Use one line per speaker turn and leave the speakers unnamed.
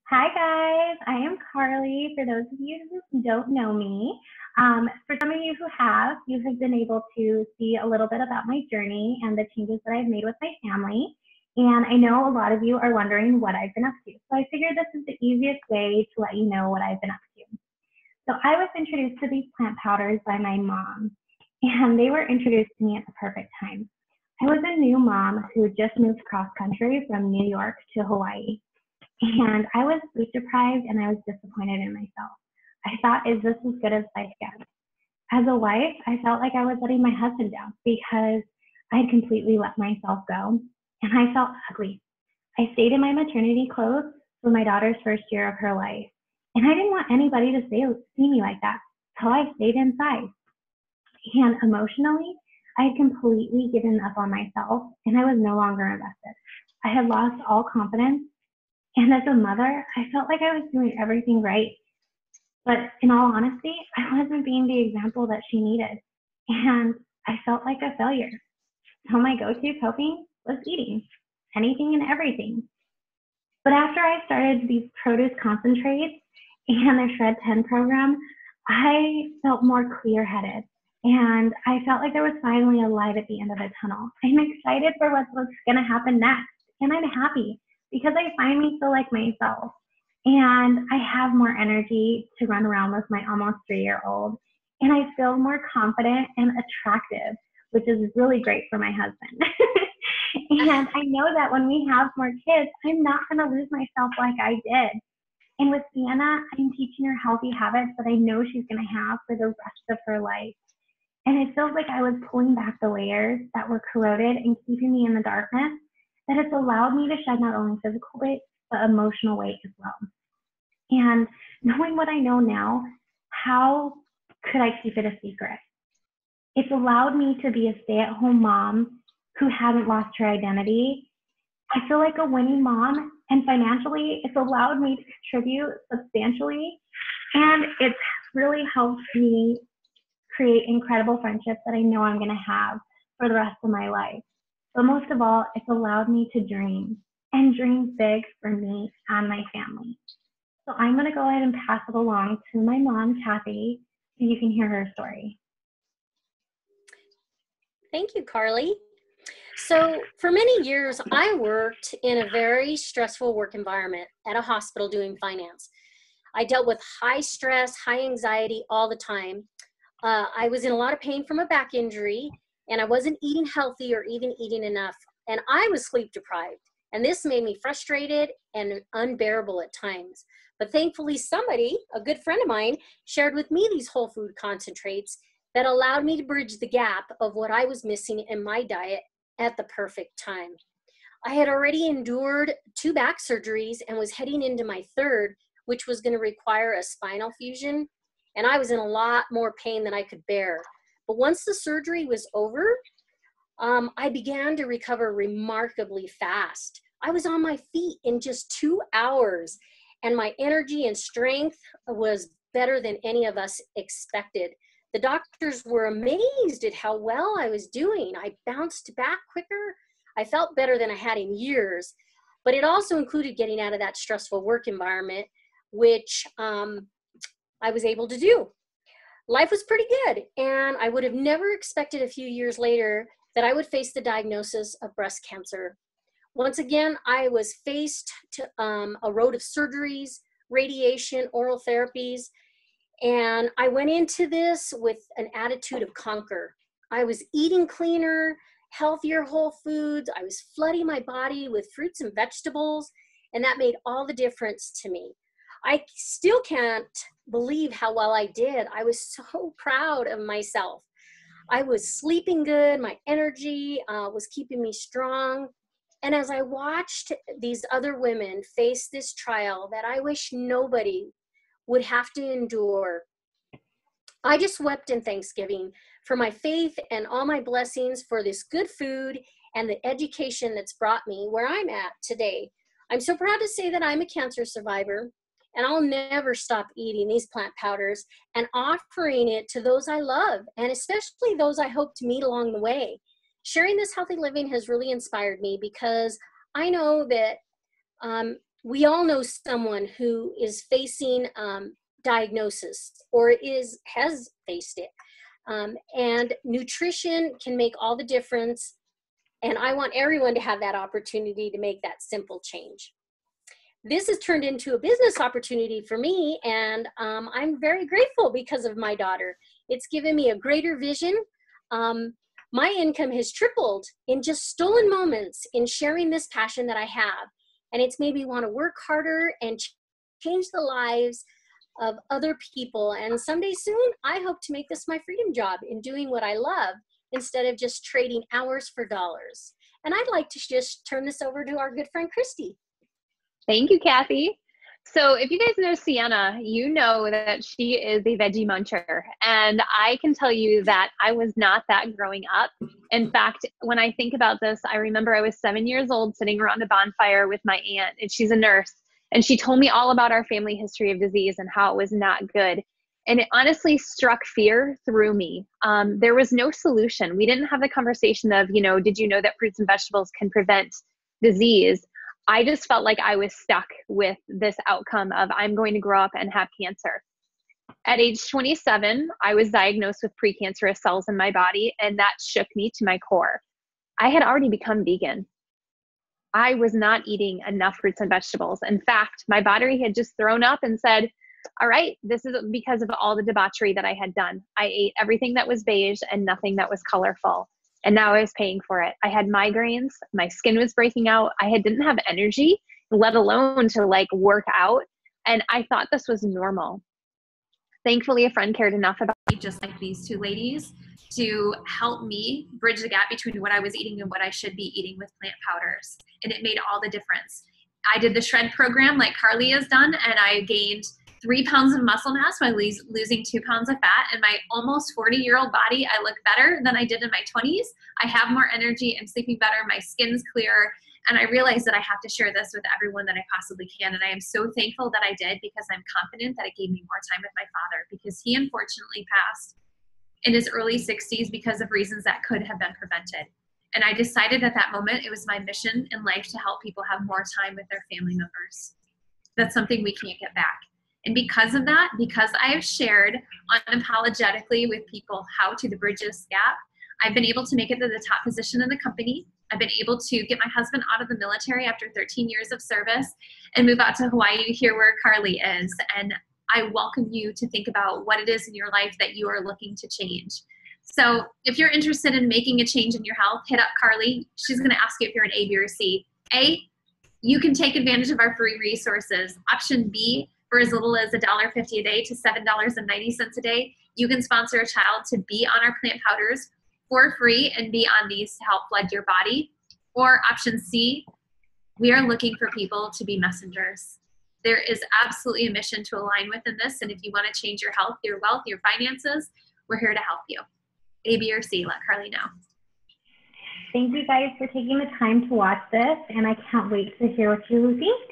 Hi guys, I am Carlee. For those of you who don't know me, for some of you who have, you have been able to see a little bit about my journey and the changes that I've made with my family. And I know a lot of you are wondering what I've been up to. So I figured this is the easiest way to let you know what I've been up to. So I was introduced to these plant powders by my mom, and they were introduced to me at the perfect time. I was a new mom who just moved cross country from New York to Hawaii. And I was sleep deprived and I was disappointed in myself. I thought, is this as good as life gets? As a wife, I felt like I was letting my husband down because I had completely let myself go and I felt ugly. I stayed in my maternity clothes for my daughter's first year of her life. And I didn't want anybody to see me like that. So I stayed inside. And emotionally, I had completely given up on myself and I was no longer invested. I had lost all confidence, and as a mother, I felt like I was doing everything right. But in all honesty, I wasn't being the example that she needed. And I felt like a failure. So my go-to coping was eating anything and everything. But after I started these produce concentrates and the Shred 10 program, I felt more clear-headed. And I felt like there was finally a light at the end of the tunnel. I'm excited for what's going to happen next. And I'm happy because I finally feel like myself. And I have more energy to run around with my almost 3-year-old. And I feel more confident and attractive, which is really great for my husband. And I know that when we have more kids, I'm not going to lose myself like I did. And with Sienna, I'm teaching her healthy habits that I know she's going to have for the rest of her life. And it feels like I was pulling back the layers that were corroded and keeping me in the darkness, that it's allowed me to shed not only physical weight, but emotional weight as well. And knowing what I know now, how could I keep it a secret? It's allowed me to be a stay-at-home mom who hasn't lost her identity. I feel like a winning mom, and financially, it's allowed me to contribute substantially, and it's really helped me create incredible friendships that I know I'm going to have for the rest of my life. But most of all, it's allowed me to dream and dream big for me and my family. So I'm going to go ahead and pass it along to my mom, Kathy, so you can hear her story.
Thank you, Carlee. So for many years, I worked in a very stressful work environment at a hospital doing finance. I dealt with high stress, high anxiety all the time. I was in a lot of pain from a back injury, and I wasn't eating healthy or even eating enough. And I was sleep deprived. And this made me frustrated and unbearable at times. But thankfully, somebody, a good friend of mine, shared with me these whole food concentrates that allowed me to bridge the gap of what I was missing in my diet at the perfect time. I had already endured 2 back surgeries and was heading into my third, which was going to require a spinal fusion. And I was in a lot more pain than I could bear. But once the surgery was over, I began to recover remarkably fast. I was on my feet in just 2 hours, and my energy and strength was better than any of us expected. The doctors were amazed at how well I was doing. I bounced back quicker. I felt better than I had in years, but it also included getting out of that stressful work environment, which I was able to do. Life was pretty good, and I would have never expected a few years later that I would face the diagnosis of breast cancer. Once again, I was faced to a road of surgeries, radiation, oral therapies, and I went into this with an attitude of conquer. I was eating cleaner, healthier whole foods. I was flooding my body with fruits and vegetables, and that made all the difference to me. I still can't believe how well I did. I was so proud of myself. I was sleeping good. My energy was keeping me strong. And as I watched these other women face this trial that I wish nobody would have to endure, I just wept in thanksgiving for my faith and all my blessings for this good food and the education that's brought me where I'm at today. I'm so proud to say that I'm a cancer survivor, and I'll never stop eating these plant powders and offering it to those I love, and especially those I hope to meet along the way. Sharing this healthy living has really inspired me because I know that we all know someone who is facing diagnosis or has faced it. And nutrition can make all the difference. And I want everyone to have that opportunity to make that simple change. This has turned into a business opportunity for me, and I'm very grateful because of my daughter. It's given me a greater vision. My income has tripled in just stolen moments in sharing this passion that I have. And it's made me want to work harder and change the lives of other people. And someday soon, I hope to make this my freedom job in doing what I love instead of just trading hours for dollars. And I'd like to just turn this over to our good friend, Christy.
Thank you, Kathy. So if you guys know Sienna, you know that she is a veggie muncher. And I can tell you that I was not that growing up. In fact, when I think about this, I remember I was 7 years old sitting around a bonfire with my aunt, and she's a nurse. And she told me all about our family history of disease and how it was not good. And it honestly struck fear through me. There was no solution. We didn't have the conversation of, did you know that fruits and vegetables can prevent disease? I just felt like I was stuck with this outcome of I'm going to grow up and have cancer. At age 27, I was diagnosed with precancerous cells in my body, and that shook me to my core. I had already become vegan. I was not eating enough fruits and vegetables. In fact, my body had just thrown up and said, all right, this is because of all the debauchery that I had done. I ate everything that was beige and nothing that was colorful. And now I was paying for it. I had migraines. My skin was breaking out. Didn't have energy, let alone to work out. And I thought this was normal. Thankfully, a friend cared enough about me, just like these two ladies, to help me bridge the gap between what I was eating and what I should be eating with plant powders. And it made all the difference. I did the shred program like Carlee has done, and I gained 3 pounds of muscle mass by losing 2 pounds of fat. And my almost 40-year-old body, I look better than I did in my 20s. I have more energy. I'm sleeping better. My skin's clearer. And I realized that I have to share this with everyone that I possibly can. And I am so thankful that I did, because I'm confident that it gave me more time with my father, because he unfortunately passed in his early 60s because of reasons that could have been prevented. And I decided at that moment it was my mission in life to help people have more time with their family members. That's something we can't get back. And because of that, because I have shared unapologetically with people how to bridge this gap, I've been able to make it to the top position in the company. I've been able to get my husband out of the military after 13 years of service and move out to Hawaii, here where Carlee is. And I welcome you to think about what it is in your life that you are looking to change. So if you're interested in making a change in your health, hit up Carlee. She's going to ask you if you're an A, B, or C. A, you can take advantage of our free resources. Option B, for as little as $1.50 a day to $7.90 a day, you can sponsor a child to be on our plant powders for free and be on these to help flood your body. Or option C, we are looking for people to be messengers. There is absolutely a mission to align with in this. And if you want to change your health, your wealth, your finances, we're here to help you. A, B, or C, let Carlee know.
Thank you guys for taking the time to watch this, and I can't wait to hear what you think.